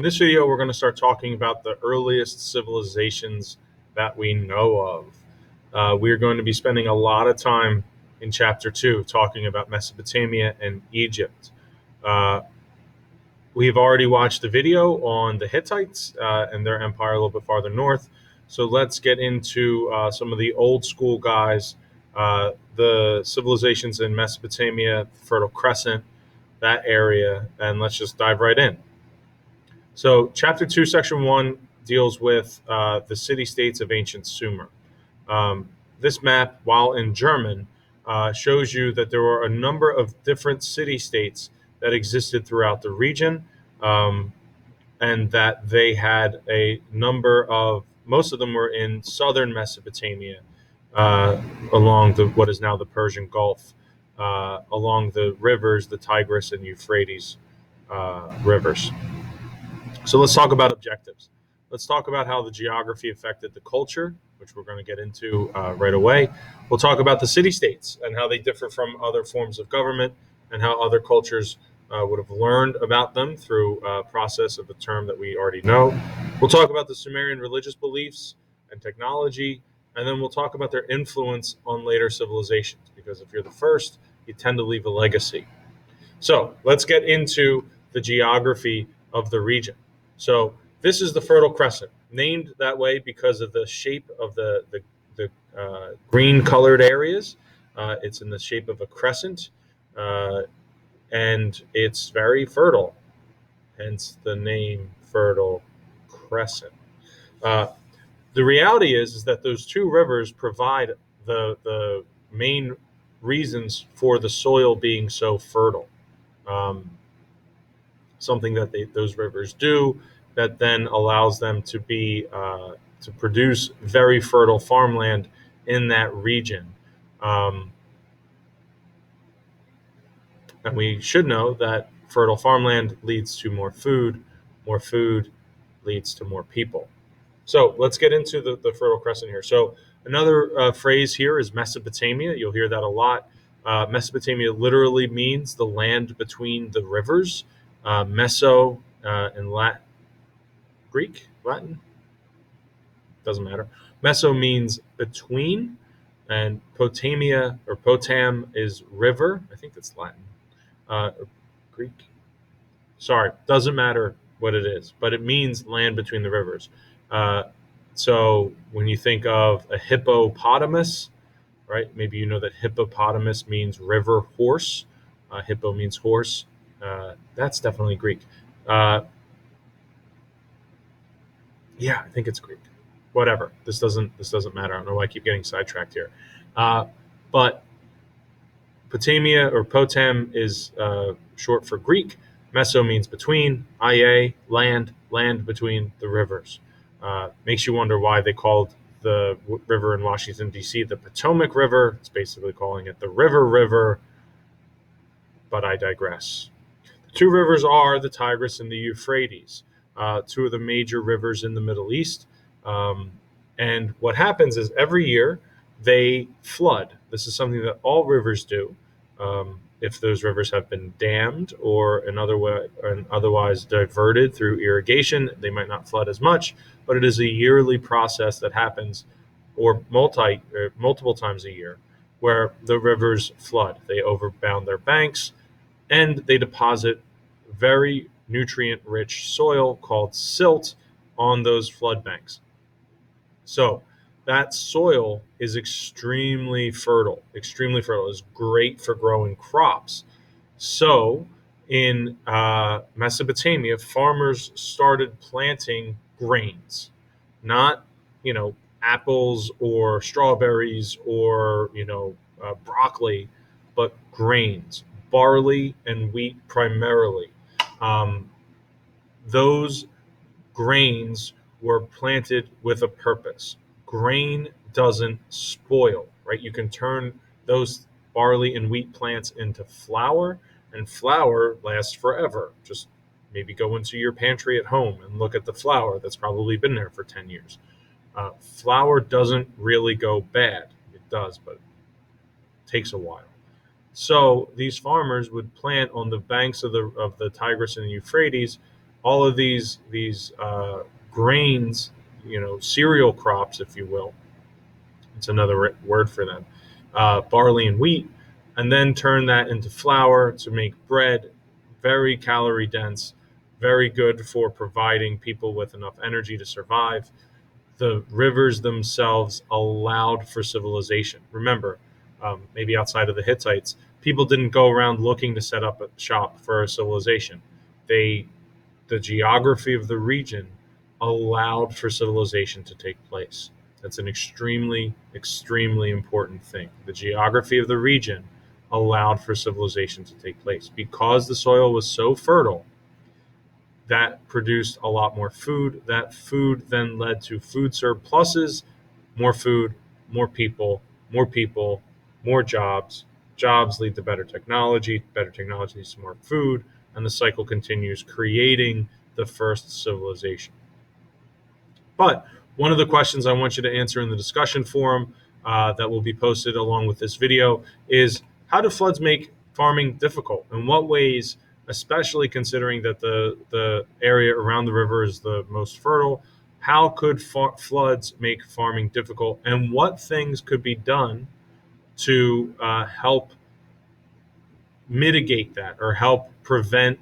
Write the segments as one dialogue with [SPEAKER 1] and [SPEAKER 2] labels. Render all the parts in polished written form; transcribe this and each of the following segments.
[SPEAKER 1] In this video, we're going to start talking about the earliest civilizations that we know of. We're going to be spending a lot of time in Chapter 2 talking about Mesopotamia and Egypt. We've already watched the video on the Hittites and their empire a little bit farther north. So let's get into some of the old school guys, the civilizations in Mesopotamia, Fertile Crescent, that area, and let's just dive right in. So, Chapter 2, Section 1 deals with the city states of ancient Sumer. This map, while in German, shows you that there were a number of different city states that existed throughout the region, and that they had a number of, most of them were in southern Mesopotamia, along what is now the Persian Gulf, along the rivers, the Tigris and Euphrates rivers. So let's talk about objectives. Let's talk about how the geography affected the culture, which we're going to get into right away. We'll talk about the city-states and how they differ from other forms of government and how other cultures would have learned about them through a process of a term that we already know. We'll talk about the Sumerian religious beliefs and technology, and then we'll talk about their influence on later civilizations, because if you're the first, you tend to leave a legacy. So let's get into the geography of the region. So this is the Fertile Crescent, named that way because of the shape of the green-colored areas. It's in the shape of a crescent, and it's very fertile, hence the name Fertile Crescent. The reality is that those two rivers provide the main reasons for the soil being so fertile. Something that those rivers do that then allows them to be to produce very fertile farmland in that region. And we should know that fertile farmland leads to more food leads to more people. So let's get into the Fertile Crescent here. So another phrase here is Mesopotamia. You'll hear that a lot. Mesopotamia literally means the land between the rivers. Meso in Latin, doesn't matter. Meso means between, and Potamia or Potam is river. I think that's Latin. Greek. Sorry, doesn't matter what it is, but it means land between the rivers. So when you think of a hippopotamus, right? Maybe you know that hippopotamus means river horse. Hippo means horse. That's definitely Greek. Yeah, I think it's Greek. Whatever. This doesn't matter. I don't know why I keep getting sidetracked here. But Potamia or Potam is short for Greek. Meso means between. Ia, land between the rivers. Makes you wonder why they called the river in Washington, D.C. the Potomac River. It's basically calling it the River, but I digress. The two rivers are the Tigris and the Euphrates, two of the major rivers in the Middle East. And what happens is every year they flood. This is something that all rivers do. If those rivers have been dammed or otherwise diverted through irrigation, they might not flood as much, but it is a yearly process that happens, or multiple times a year, where the rivers flood. They overbound their banks, and they deposit very nutrient-rich soil called silt on those flood banks. So that soil is extremely fertile. It's great for growing crops. So in Mesopotamia, farmers started planting grains, not, apples or strawberries or, broccoli, but grains, barley and wheat primarily. Those grains were planted with a purpose. Grain doesn't spoil, right? You can turn those barley and wheat plants into flour, and flour lasts forever. Just maybe go into your pantry at home and look at the flour that's probably been there for 10 years. Flour doesn't really go bad. It does, but it takes a while. So these farmers would plant on the banks of the Tigris and the Euphrates all of these grains, cereal crops, if you will. It's another word for them, barley and wheat, and then turn that into flour to make bread. Very calorie dense, very good for providing people with enough energy to survive. The rivers themselves allowed for civilization. Remember, maybe outside of the Hittites, people didn't go around looking to set up a shop for a civilization. The geography of the region allowed for civilization to take place. That's an extremely, extremely important thing. The geography of the region allowed for civilization to take place because the soil was so fertile. That produced a lot more food. That food then led to food surpluses, more food, more people, more people, more jobs. Jobs lead to better technology leads to more food, and the cycle continues, creating the first civilization. But one of the questions I want you to answer in the discussion forum that will be posted along with this video is, how do floods make farming difficult? In what ways, especially considering that the area around the river is the most fertile, how could floods make farming difficult? And what things could be done to help mitigate that or help prevent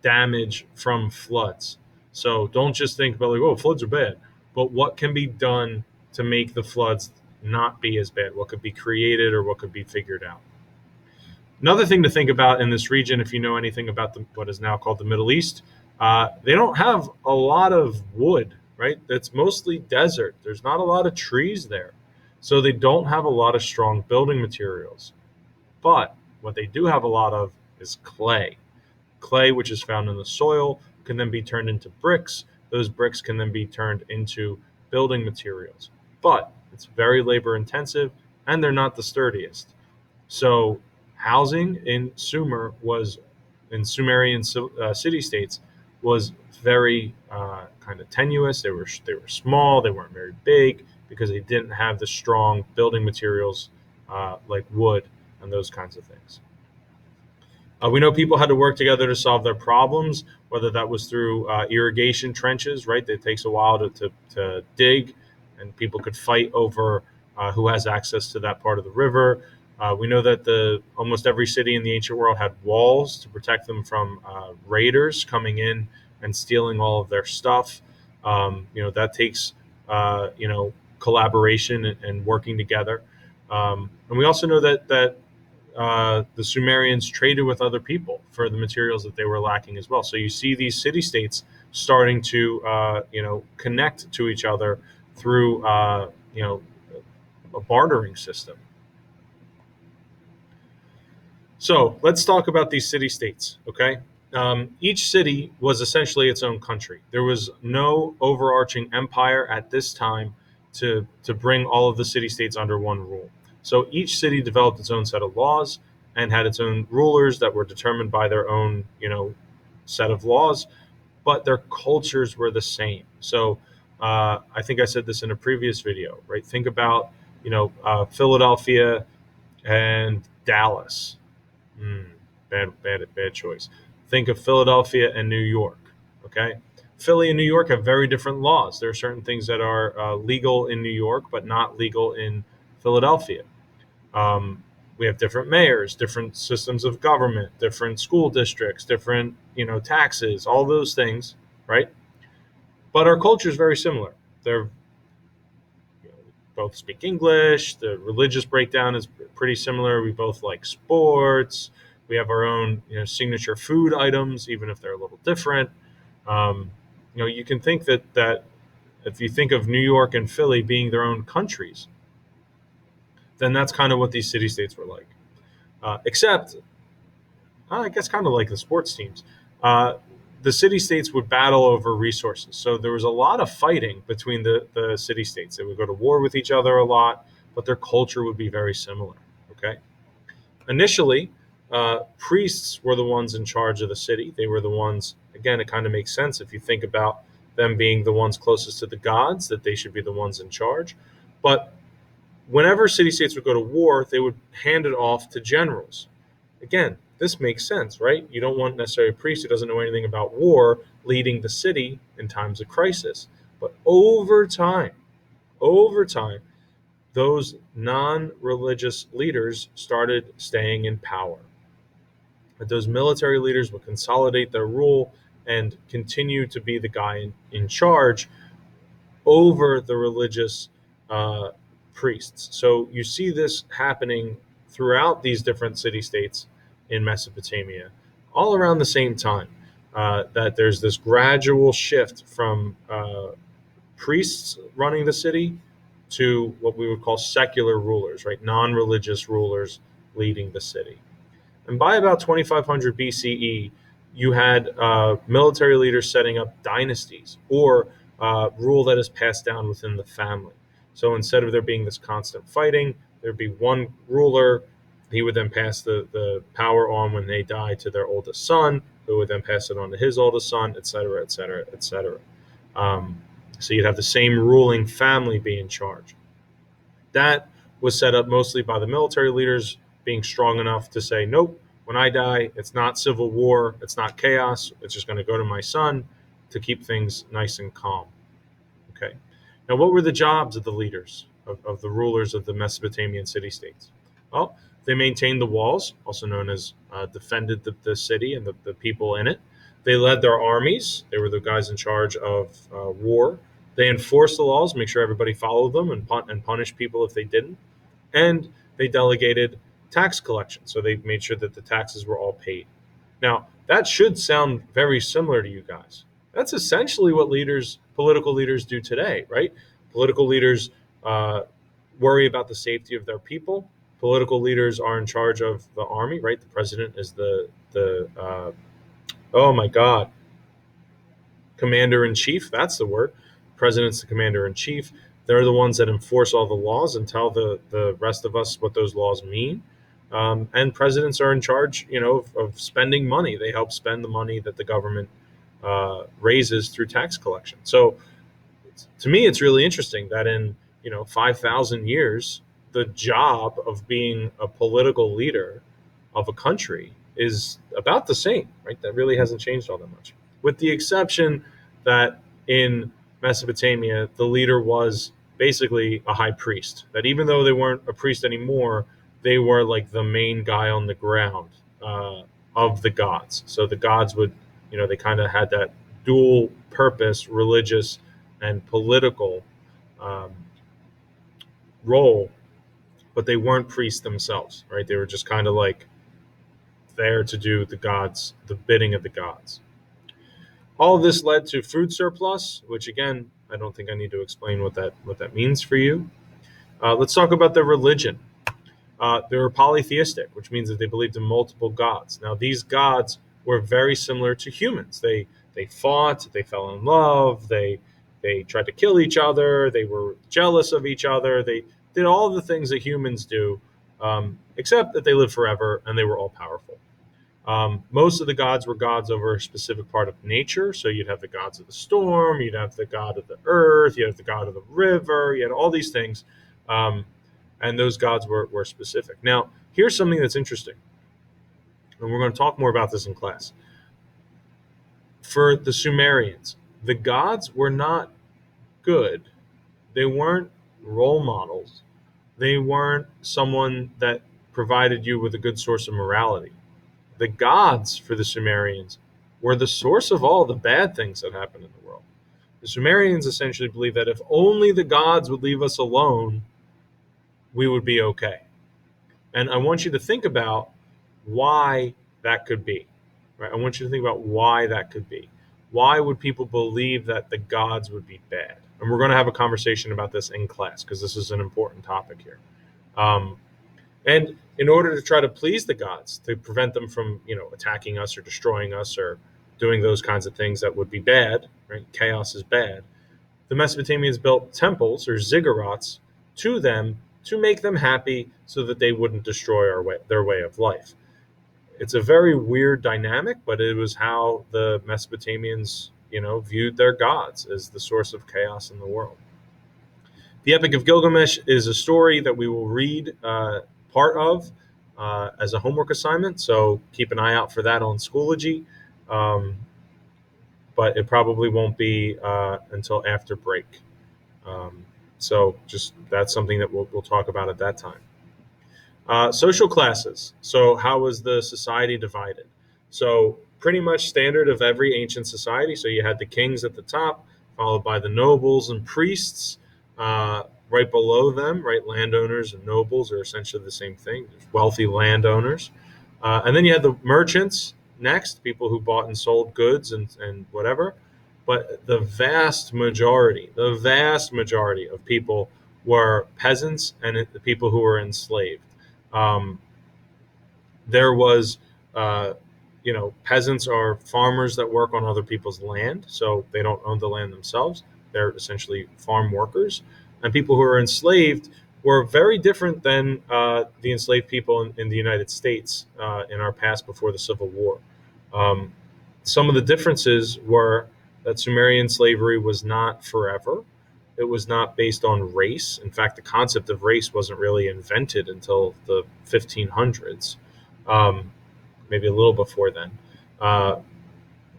[SPEAKER 1] damage from floods? So don't just think about like, oh, floods are bad, but what can be done to make the floods not be as bad? What could be created or what could be figured out? Another thing to think about in this region, if you know anything about what is now called the Middle East, they don't have a lot of wood, right? It's mostly desert. There's not a lot of trees there. So they don't have a lot of strong building materials. But what they do have a lot of is clay. Clay, which is found in the soil, can then be turned into bricks. Those bricks can then be turned into building materials. But it's very labor intensive and they're not the sturdiest. So housing in Sumerian city states was very kind of tenuous. They were small. They weren't very big because they didn't have the strong building materials like wood and those kinds of things. We know people had to work together to solve their problems, whether that was through irrigation trenches, right? It takes a while to dig, and people could fight over who has access to that part of the river. We know that almost every city in the ancient world had walls to protect them from raiders coming in and stealing all of their stuff. That takes collaboration and working together. And we also know that the Sumerians traded with other people for the materials that they were lacking as well. So you see these city-states starting to connect to each other through a bartering system. So let's talk about these city-states, okay? Each city was essentially its own country. There was no overarching empire at this time to bring all of the city-states under one rule. So each city developed its own set of laws and had its own rulers that were determined by their own, set of laws, but their cultures were the same. So I think I said this in a previous video, right? Think about, Philadelphia and Dallas. Bad choice. Think of Philadelphia and New York. Okay, Philly and New York have very different laws. There are certain things that are legal in New York, but not legal in Philadelphia. We have different mayors, different systems of government, different school districts, different taxes, all those things, right? But our culture is very similar. They're both speak English. The religious breakdown is pretty similar. We both like sports. We have our own signature food items, even if they're a little different. You can think that if you think of New York and Philly being their own countries, then that's kind of what these city-states were like. Except, I guess kind of like the sports teams. The city-states would battle over resources. So there was a lot of fighting between the city-states. They would go to war with each other a lot, but their culture would be very similar. Okay. Initially, priests were the ones in charge of the city. They were the ones, again, it kind of makes sense if you think about them being the ones closest to the gods, that they should be the ones in charge. But whenever city-states would go to war, they would hand it off to generals. Again, this makes sense, right? You don't want necessarily a priest who doesn't know anything about war leading the city in times of crisis. But over time, those non-religious leaders started staying in power. But those military leaders would consolidate their rule and continue to be the guy in charge over the religious uh, priests. So you see this happening throughout these different city states in Mesopotamia, all around the same time. That there's this gradual shift from priests running the city to what we would call secular rulers, right? Non religious rulers leading the city. And by about 2500 BCE, you had military leaders setting up dynasties or rule that is passed down within the family. So instead of there being this constant fighting, there'd be one ruler. He would then pass the power on when they die to their oldest son, who would then pass it on to his oldest son, et cetera, et cetera, et cetera. So you'd have the same ruling family be in charge. That was set up mostly by the military leaders being strong enough to say, nope, when I die, it's not civil war, it's not chaos, it's just going to go to my son to keep things nice and calm. Okay. Now, what were the jobs of the leaders, of the rulers of the Mesopotamian city states? Well, they maintained the walls, also known as defended the city and the people in it. They led their armies. They were the guys in charge of war. They enforced the laws, make sure everybody followed them, and punish people if they didn't. And they delegated tax collection, so they made sure that the taxes were all paid. Now, that should sound very similar to you guys. That's essentially what political leaders do today, right? Political leaders uh, worry about the safety of their people. Political leaders are in charge of the army, right? The president is the oh my God, commander in chief. That's the word. President's the commander in chief. They're the ones that enforce all the laws and tell the rest of us what those laws mean. And presidents are in charge, of spending money. They help spend the money that the government raises through tax collection. So, to me, it's really interesting that in 5,000 years, the job of being a political leader of a country is about the same, right? That really hasn't changed all that much, with the exception that in Mesopotamia, the leader was basically a high priest. That even though they weren't a priest anymore, they were like the main guy on the ground of the gods. So the gods would, they kind of had that dual purpose, religious and political um, role, but they weren't priests themselves, right? They were just kind of like there to do the bidding of the gods. All of this led to food surplus, which again, I don't think I need to explain what that means for you. Let's talk about their religion. They were polytheistic, which means that they believed in multiple gods. Now, these gods were very similar to humans. They fought, they fell in love, they tried to kill each other, they were jealous of each other, they did all the things that humans do, except that they lived forever and they were all powerful. Most of the gods were gods over a specific part of nature. So you'd have the gods of the storm, you'd have the god of the earth, you'd have the god of the river, you had all these things. And those gods were specific. Now, here's something that's interesting. And we're going to talk more about this in class. For the Sumerians, the gods were not good. They weren't role models. They weren't someone that provided you with a good source of morality. The gods for the Sumerians were the source of all the bad things that happened in the world. The Sumerians essentially believed that if only the gods would leave us alone, we would be okay. And I want you to think about why that could be. Right? I want you to think about why that could be. Why would people believe that the gods would be bad? And we're going to have a conversation about this in class because this is an important topic here. And in order to try to please the gods, to prevent them from, attacking us or destroying us or doing those kinds of things that would be bad, right? Chaos is bad. The Mesopotamians built temples or ziggurats to them to make them happy so that they wouldn't destroy their way of life. It's a very weird dynamic, but it was how the Mesopotamians, viewed their gods as the source of chaos in the world. The Epic of Gilgamesh is a story that we will read part of as a homework assignment. So keep an eye out for that on Schoology. But it probably won't be until after break. So just that's something that we'll talk about at that time. Social classes. So how was the society divided? So pretty much standard of every ancient society. So you had the kings at the top, followed by the nobles and priests. Right below them, right, landowners and nobles are essentially the same thing. There's wealthy landowners. And then you had the merchants next, people who bought and sold goods and whatever. But the vast majority of people were peasants and the people who were enslaved. Um, there was, uh, peasants are farmers that work on other people's land, so they don't own the land themselves. They're essentially farm workers. And people who are enslaved were very different than the enslaved people in the United States in our past before the Civil War. Um, some of the differences were that Sumerian slavery was not forever. It was not based on race. In fact, the concept of race wasn't really invented until the 1500s, um, maybe a little before then. Uh,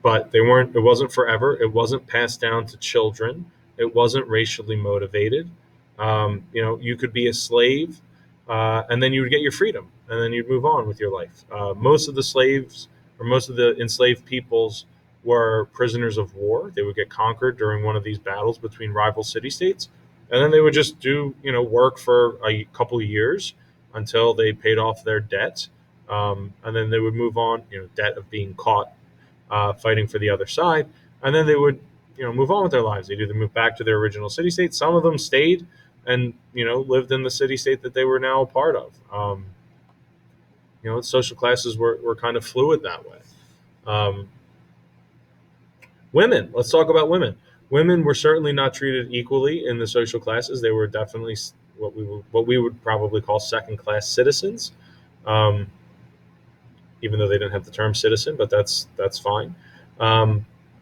[SPEAKER 1] but they weren't. It wasn't forever. It wasn't passed down to children. It wasn't racially motivated. You could be a slave, and then you would get your freedom, and then you'd move on with your life. Most of the slaves, or most of the enslaved peoples, were prisoners of war. They would get conquered during one of these battles between rival city states, and then they would just do work for a couple of years until they paid off their debt, and then they would move on. Debt of being caught fighting for the other side, and then they would move on with their lives. They'd either move back to their original city state. Some of them stayed and lived in the city state that they were now a part of. Social classes were kind of fluid that way. Um, Women. Let's talk about women. Women were certainly not treated equally in the social classes. They were definitely what we would probably call second class citizens. Um, Even though they didn't have the term citizen, but that's fine.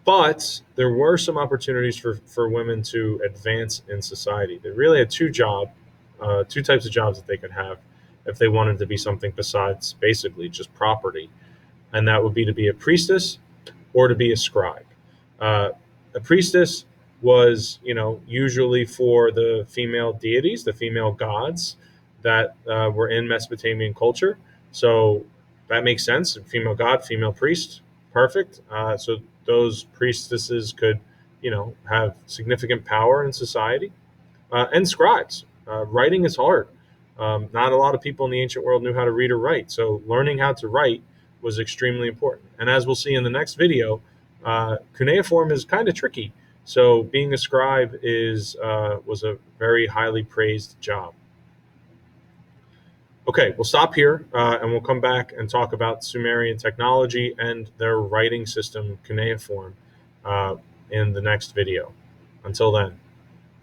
[SPEAKER 1] But there were some opportunities for women to advance in society. They really had two types of jobs that they could have if they wanted to be something besides basically just property, and that would be to be a priestess or to be a scribe. Uh, a priestess was, usually for the female deities, the female gods that were in Mesopotamian culture. So that makes sense. Female god, female priest, perfect. So those priestesses could, have significant power in society. And scribes. Writing is hard. Not a lot of people in the ancient world knew how to read or write. So learning how to write was extremely important. And as we'll see in the next video, cuneiform is kind of tricky. So being a scribe was a very highly praised job. Okay, we'll stop here and we'll come back and talk about Sumerian technology and their writing system, cuneiform, in the next video. Until then.